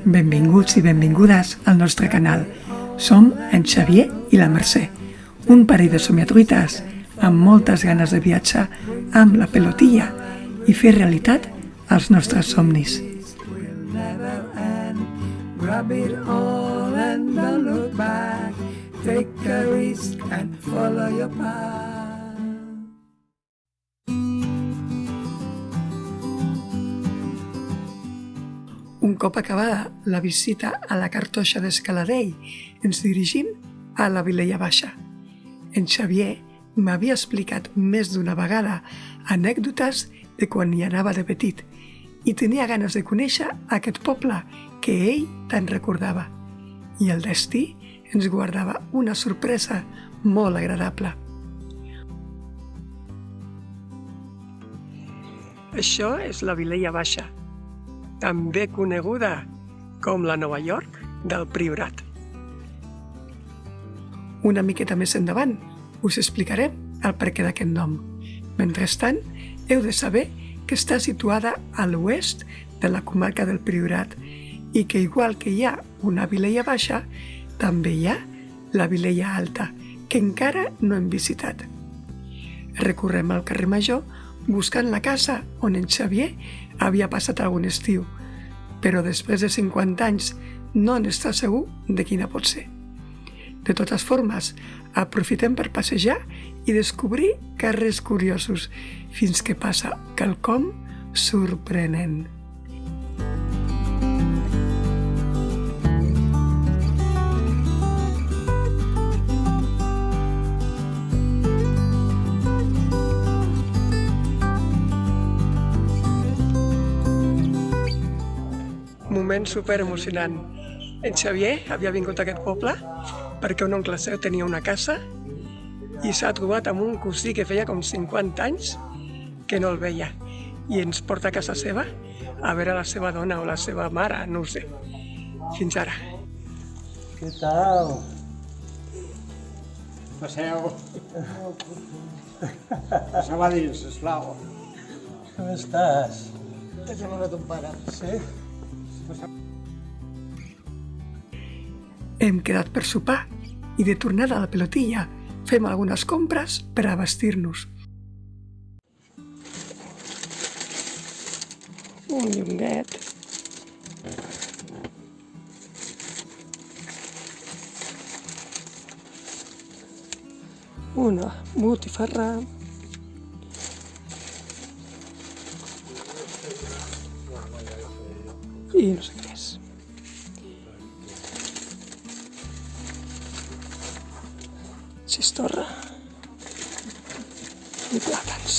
Benvinguts i benvingudes al nostre canal. Som en Xavier i la Mercè, un parell de somiatruites amb moltes ganes de viatjar amb la pelotilla i fer realitat els nostres somnis. Grab it all and don't look back. Take a risk and follow your path. Un cop acabada la visita a la cartoixa d'Escaladei, ens dirigim a la Vilella Baixa. En Xavier m'havia explicat més d'una vegada anècdotes de quan hi anava de petit i tenia ganes de conèixer aquest poble que ell tant recordava. I el destí ens guardava una sorpresa molt agradable. Això és la Vilella Baixa, també coneguda com la Nova York del Priorat. Una miqueta més endavant us explicarem el perquè d'aquest nom. Mentrestant, heu de saber que està situada a l'oest de la comarca del Priorat i que, igual que hi ha una Vilella Baixa, també hi ha la Vilella Alta, que encara no hem visitat. Recorrem al carrer Major buscant la casa on en Xavier havia passat algun estiu, però després de 50 anys no n'està segur de quina pot ser. De totes formes, aprofitem per passejar i descobrir carrers curiosos fins que passa quelcom sorprenent. Moment super emocionant. En Xavier havia vingut a aquest poble perquè un oncle seu tenia una casa i s'ha trobat amb un cosí que feia com 50 anys que no el veia i ens porta a casa seva a veure la seva dona o la seva mare, no ho sé. Fins ara. Què tal? Passeu. Passeu a dins, sisplau. Com estàs? T'has amagat ton pare. Sí? Hem quedat per sopar i de tornada a la pelotilla fem algunes compres per a vestir-nos. Un llonguet. Una botifarra. I no sé què és. Xistorra i plàtans.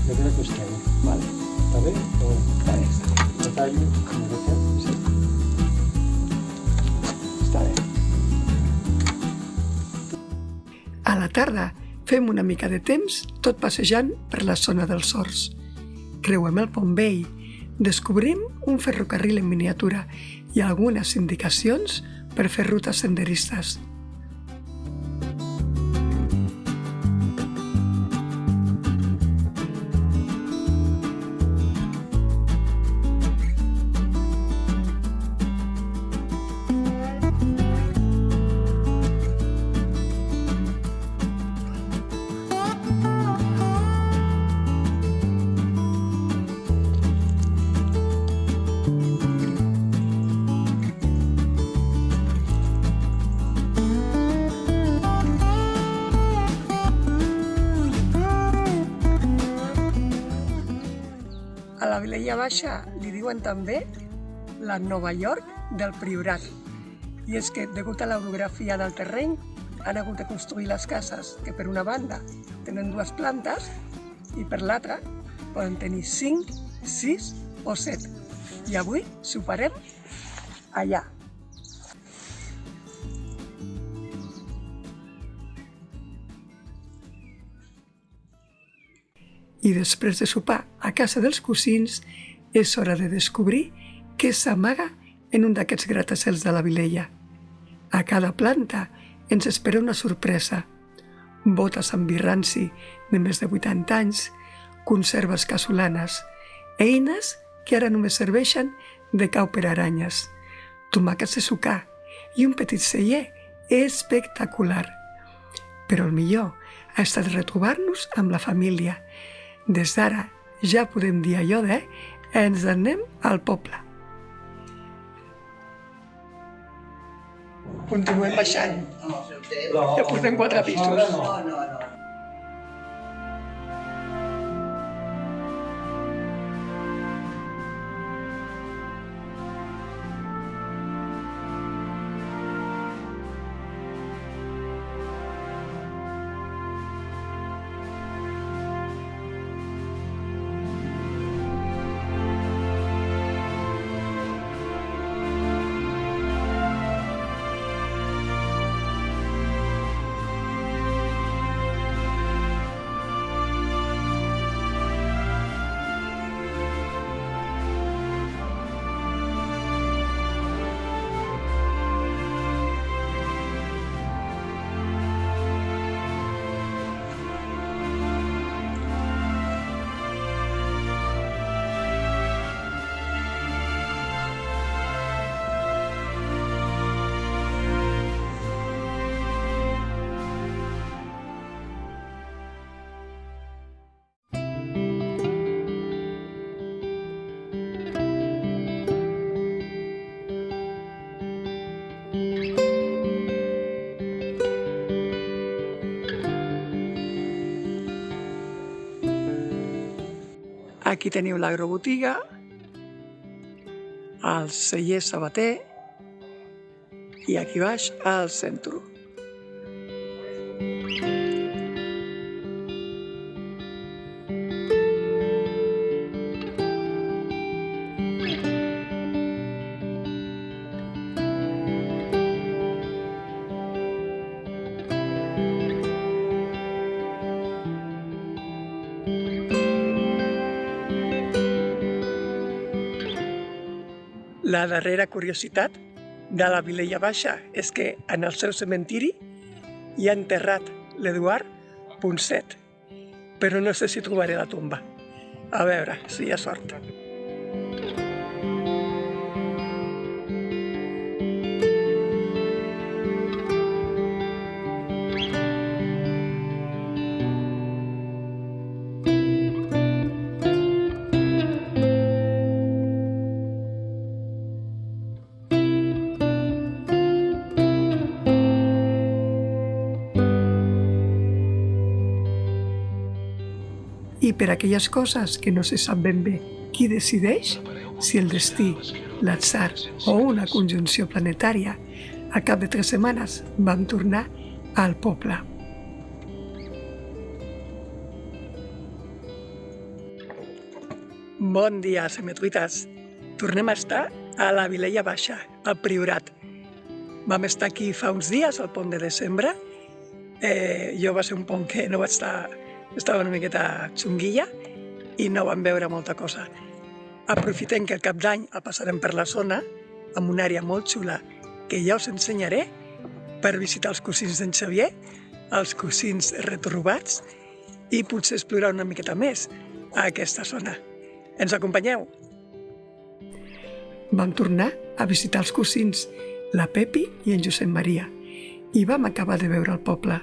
Jo crec que està bé. Vale. Està bé? Està bé, està bé. Ho tallo una mica? Sí. Està bé. A la tarda fem una mica de temps tot passejant per la zona dels Horts. Creuem el Pont Vell, descobrim un ferrocarril en miniatura i algunes indicacions per fer rutes senderistes. A la Vilella Baixa li diuen també la Nova York del Priorat. I és que, degut a l'orografia del terreny, han hagut de construir les cases que per una banda tenen 2 plantes i per l'altra poden tenir 5, 6 o 7. I avui soparem allà. I després de sopar a casa dels cosins, és hora de descobrir què s'amaga en un d'aquests gratacels de la Vilella. A cada planta ens espera una sorpresa. Botes amb vi ranci de més de 80 anys, conserves casolanes, eines que ara només serveixen de cau per aranyes, tomàquets de sucar i un petit celler espectacular. Però el millor ha estat retrobar-nos amb la família. Des d'ara ja podem dir allò de ens anem al poble. Continuem baixant. Ja portem 4 pisos. No. Aquí teniu l'agrobotiga, el celler sabater i aquí baix al centre. La darrera curiositat de la Vilella Baixa és que en el seu cementiri hi ha enterrat l'Eduard Ponset, però no sé si trobaré la tomba. A veure si hi ha sort. I per aquelles coses que no se sap ben bé qui decideix, si el destí, l'atzar o una conjunció planetària, a cap de 3 setmanes vam tornar al poble. Bon dia, semetruites. Tornem a estar a la Vilella Baixa, al Priorat. Vam estar aquí fa uns dies, al pont de desembre. Jo va ser un pont que no vaig estar... Estava una miqueta xunguilla i no vam veure molta cosa. Aprofitem que el cap d'any el passarem per la zona, amb una àrea molt xula que ja us ensenyaré, per visitar els cosins d'en Xavier, els cosins retrobats i potser explorar una miqueta més a aquesta zona. Ens acompanyeu? Vam tornar a visitar els cosins, la Pepi i en Josep Maria, i vam acabar de veure el poble.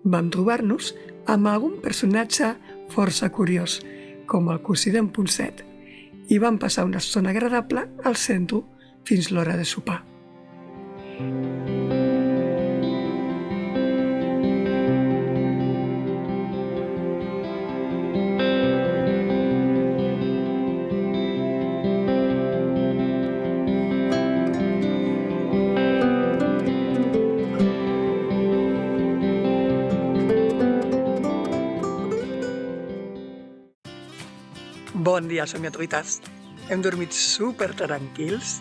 Vam trobar-nos amb algun personatge força curiós, com el cosí d'en Ponset, i vam passar una estona agradable al centre fins l'hora de sopar. Bon dia, semetruites. Hem dormit super tranquils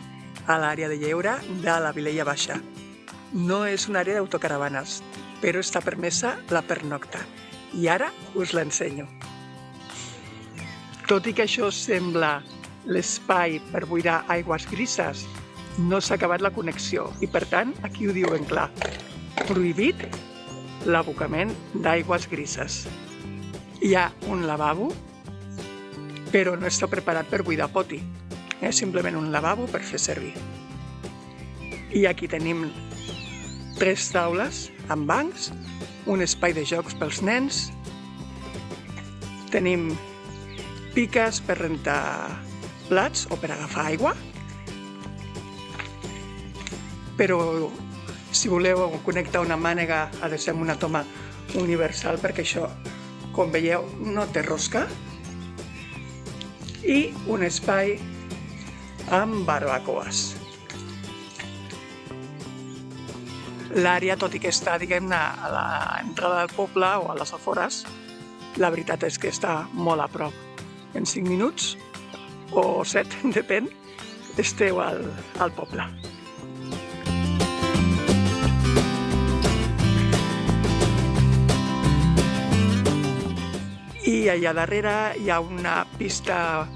a l'àrea de lleure de la Vilella Baixa. No és una àrea d'autocaravanes, però està permesa la pernocta. I ara us l'ensenyo. Tot i que això sembla l'espai per buidar aigües grises no s'ha acabat la connexió i, per tant, aquí ho diuen clar. Prohibit l'abocament d'aigües grises. Hi ha un lavabo, però no està preparat per buidar poti. És simplement un lavabo per fer servir. I aquí tenim 3 taules amb bancs, un espai de jocs pels nens, tenim piques per rentar plats o per agafar aigua, però si voleu connectar una mànega ha de ser amb una toma universal perquè això, com veieu, no té rosca, i un espai amb barbacoes. L'àrea, tot i que està, diguem-ne, a l'entrada del poble o a les afores, la veritat és que està molt a prop. En 5 minuts, o 7, depèn, esteu al poble. I allà darrere hi ha una pista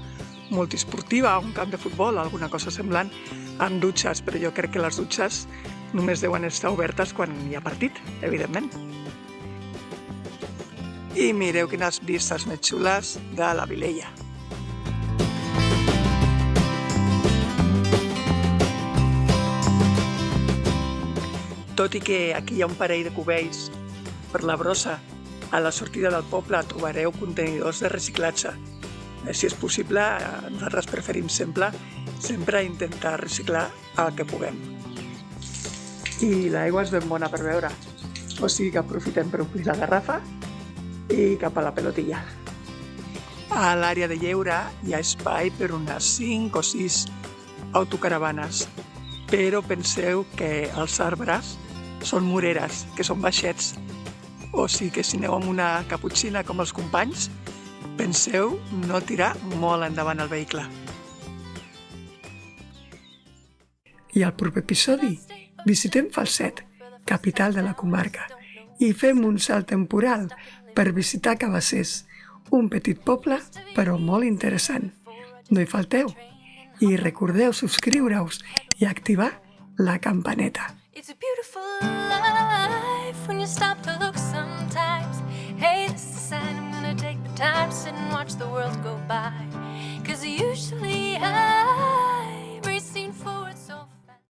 multiesportiva, un camp de futbol, alguna cosa semblant, amb dutxes, però jo crec que les dutxes només deuen estar obertes quan hi ha partit, evidentment. I mireu quines vistes més xules de la Vilella. Tot i que aquí hi ha un parell de cubells per la brossa, a la sortida del poble trobareu contenidors de reciclatge. Si és possible, nosaltres preferim sempre intentar reciclar el que puguem. I l'aigua és ben bona per beure, o sigui que aprofitem per omplir la garrafa i cap a la pelotilla. A l'àrea de lleure hi ha espai per unes 5 o 6 autocaravanes, però penseu que els arbres són moreres, que són baixets, o sigui que si aneu amb una caputxina com els companys, penseu no tirar molt endavant el vehicle. I al proper episodi visitem Falset, capital de la comarca, i fem un salt temporal per visitar Cabassers, un petit poble però molt interessant. No hi falteu i recordeu subscriure-us i activar la campaneta. It's a beautiful life when you stop to look sometimes. Hey, this is a sign I'm gonna take the time to sit and watch the world go by. 'Cause you